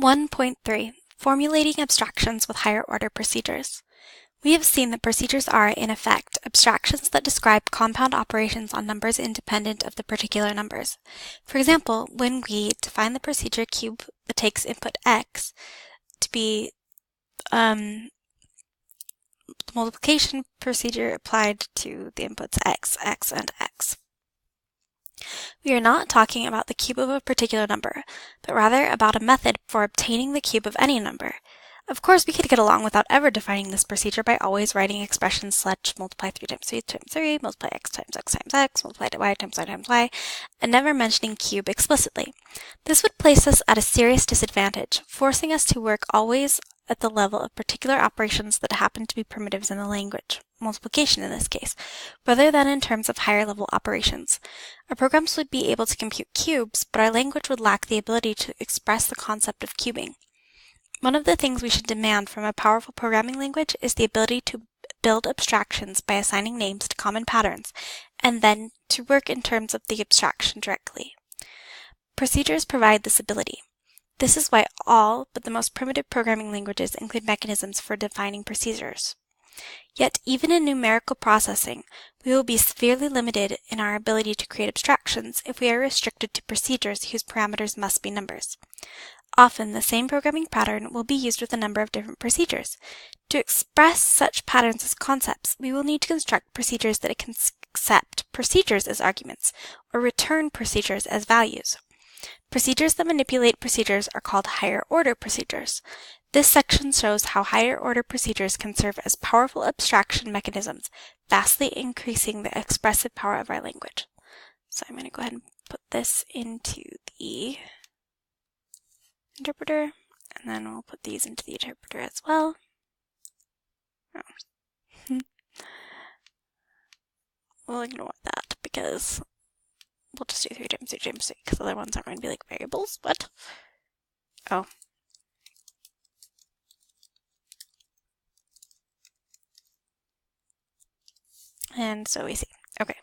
1.3 Formulating abstractions with higher order procedures. We have seen that procedures are, in effect, abstractions that describe compound operations on numbers independent of the particular numbers. For example, when we define the procedure cube that takes input x to be the multiplication procedure applied to the inputs x, and x. We are not talking about the cube of a particular number, but rather about a method for obtaining the cube of any number. Of course, we could get along without ever defining this procedure by always writing expressions such multiply 3 times 3 times 3, multiply x times x times x, multiply y times y times y, and never mentioning cube explicitly. This would place us at a serious disadvantage, forcing us to work always at the level of particular operations that happen to be primitives in the language, multiplication in this case, rather than in terms of higher level operations. Our programs would be able to compute cubes, but our language would lack the ability to express the concept of cubing. One of the things we should demand from a powerful programming language is the ability to build abstractions by assigning names to common patterns, and then to work in terms of the abstraction directly. Procedures provide this ability. This is why all but the most primitive programming languages include mechanisms for defining procedures. Yet, even in numerical processing, we will be severely limited in our ability to create abstractions if we are restricted to procedures whose parameters must be numbers. Often, the same programming pattern will be used with a number of different procedures. To express such patterns as concepts, we will need to construct procedures that can accept procedures as arguments, or return procedures as values. Procedures that manipulate procedures are called higher-order procedures. This section shows how higher-order procedures can serve as powerful abstraction mechanisms, vastly increasing the expressive power of our language. So I'm going to go ahead and put this into the interpreter, and then we'll put these into the interpreter as well. Oh. We'll ignore that because we'll just do 3 times 3 times 3 because other ones aren't going to be like variables. What? Oh. And so we see. Okay.